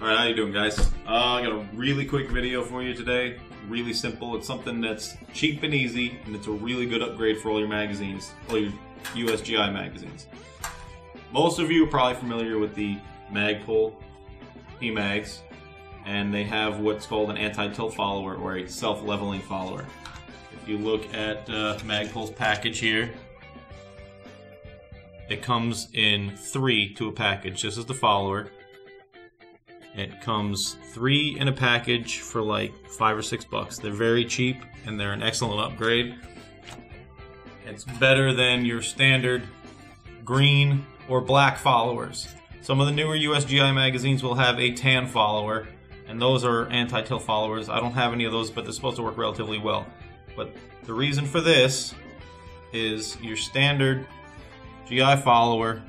Alright, how you doing, guys? I got a really quick video for you today. Really simple. It's something that's cheap and easy, and it's a really good upgrade for all your magazines, all your USGI magazines. Most of you are probably familiar with the Magpul PMags, and they have what's called an anti-tilt follower, or a self-leveling follower. If you look at Magpul's package here, it comes in 3 to a package. This is the follower. It comes 3 in a package for like $5 or $6. They're very cheap and they're an excellent upgrade. It's better than your standard green or black followers. Some of the newer USGI magazines will have a tan follower, and those are anti-tilt followers. I don't have any of those, but they're supposed to work relatively well. But the reason for this is your standard GI follower,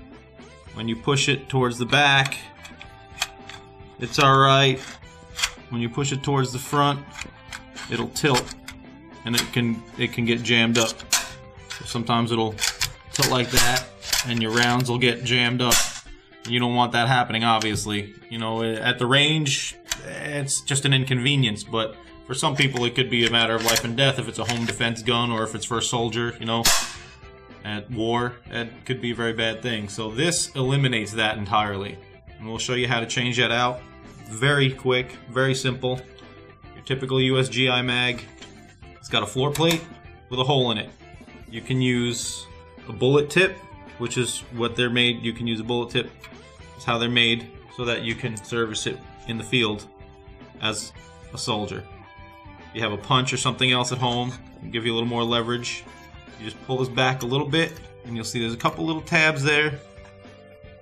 when you push it towards the back, it's alright. When you push it towards the front, it'll tilt and it can get jammed up. So sometimes it'll tilt like that and your rounds will get jammed up. You don't want that happening, obviously. You know, at the range, it's just an inconvenience, but for some people it could be a matter of life and death if it's a home defense gun or if it's for a soldier, you know, at war. It could be a very bad thing. So this eliminates that entirely. And we'll show you how to change that out. Very quick, very simple. Your typical USGI mag. It's got a floor plate with a hole in it. You can use a bullet tip, which is what they're made. You can use a bullet tip. It's how they're made so that you can service it in the field as a soldier. If you have a punch or something else at home, it'll give you a little more leverage. You just pull this back a little bit and you'll see there's a couple little tabs there.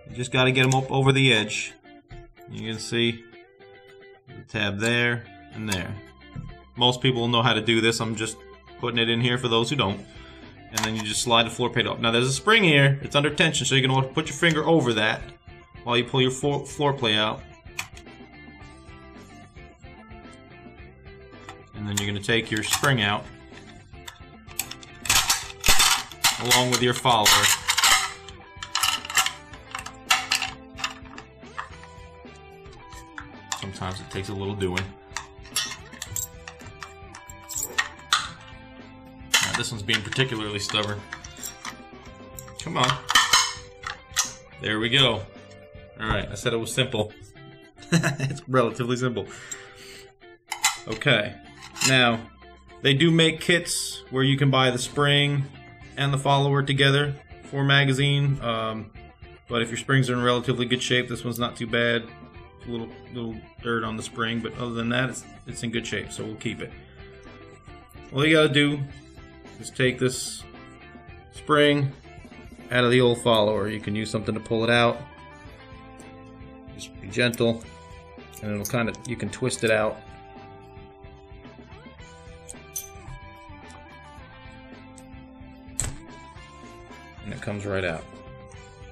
You just got to get them up over the edge. You can see the tab there and there. Most people know how to do this. I'm just putting it in here for those who don't. And then you just slide the floor plate up. Now there's a spring here. It's under tension, so you're going to put your finger over that while you pull your floor plate out. And then you're going to take your spring out along with your follower. Sometimes it takes a little doing. Now, this one's being particularly stubborn. Come on. There we go. Alright, I said it was simple. It's relatively simple. Okay. Now, they do make kits where you can buy the spring and the follower together for a magazine. But if your springs are in relatively good shape, this one's not too bad. A little dirt on the spring, but other than that, it's in good shape, so we'll keep it. All you gotta do is take this spring out of the old follower. You can use something to pull it out. Just be gentle, and it'll kind of, you can twist it out. And it comes right out.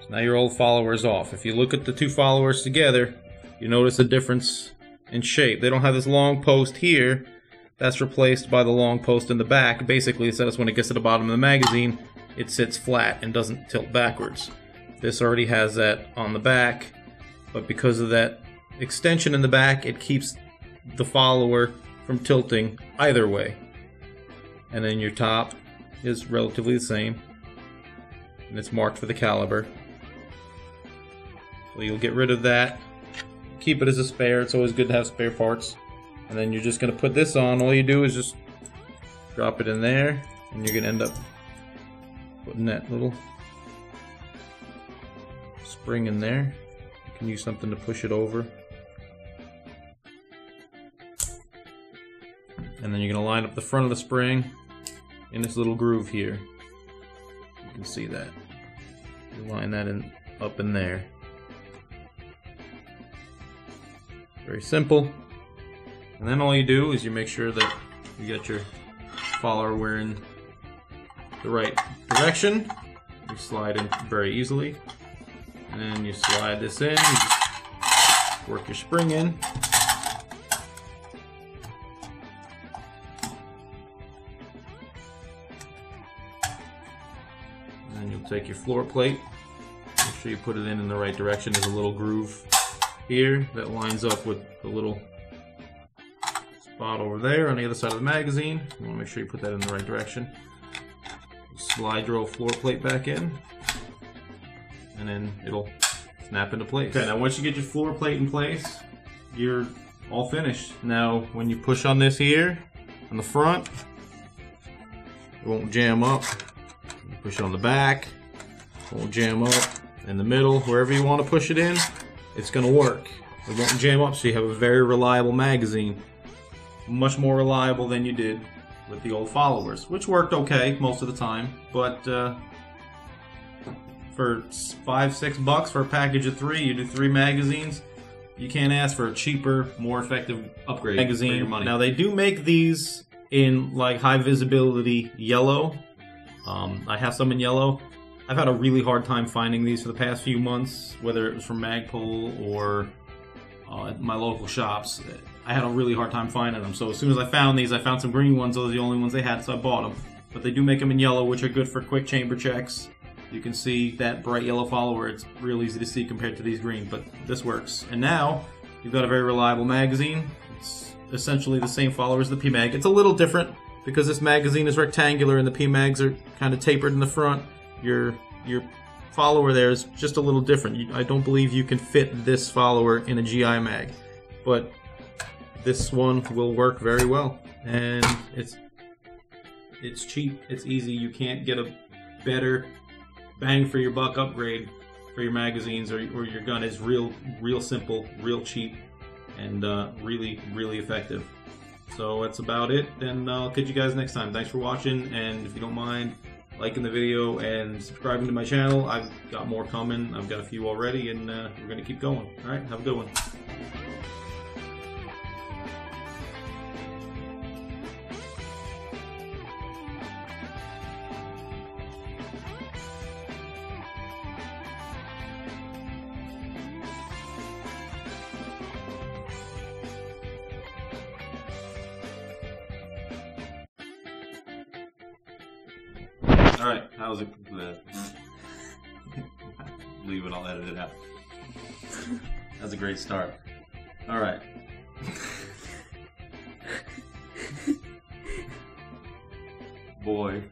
So now your old follower is off. If you look at the two followers together, you notice a difference in shape. They don't have this long post here. That's replaced by the long post in the back. Basically, so that's when it gets to the bottom of the magazine, it sits flat and doesn't tilt backwards. This already has that on the back, but because of that extension in the back, it keeps the follower from tilting either way. And then your top is relatively the same, and it's marked for the caliber. So you'll get rid of that. Keep it as a spare. It's always good to have spare parts. And then you're just going to put this on. All you do is just drop it in there, and you're going to end up putting that little spring in there. You can use something to push it over. And then you're going to line up the front of the spring in this little groove here. You can see that. You line that up in there. Very simple. And then all you do is you make sure that you get your follower in the right direction. You slide in very easily. And then you slide this in. You just work your spring in. And then you'll take your floor plate. Make sure you put it in the right direction. There's a little groove here that lines up with the little spot over there on the other side of the magazine. You want to make sure you put that in the right direction. Slide your old floor plate back in, and then it'll snap into place. Okay, now once you get your floor plate in place, you're all finished. Now, when you push on this here, on the front, it won't jam up. You push on the back, it won't jam up. In the middle, wherever you want to push it in, it's going to work. It won't jam up, so you have a very reliable magazine. Much more reliable than you did with the old followers, which worked okay most of the time, but for $5-6 for a package of 3, you do 3 magazines. You can't ask for a cheaper, more effective upgrade magazine for your money. Now they do make these in like high visibility yellow. I have some in yellow. I've had a really hard time finding these for the past few months, whether it was from Magpul or my local shops. I had a really hard time finding them. So as soon as I found these, I found some green ones. Those are the only ones they had, so I bought them. But they do make them in yellow, which are good for quick chamber checks. You can see that bright yellow follower. It's real easy to see compared to these green, but this works. And now, you've got a very reliable magazine. It's essentially the same follower as the PMag. It's a little different because this magazine is rectangular and the PMags are kind of tapered in the front. Your follower there is just a little different. I don't believe you can fit this follower in a GI mag, but this one will work very well, and it's cheap, it's easy. You can't get a better bang for your buck upgrade for your magazines or your gun. Is real simple, real cheap, and really effective. So that's about it. Then I'll catch you guys next time. Thanks for watching, and if you don't mind liking the video and subscribing to my channel, I've got more coming. I've got a few already, and we're gonna keep going. All right, have a good one. Alright, how was it? Leave it, I'll edit it out. That's a great start. Alright. Boy.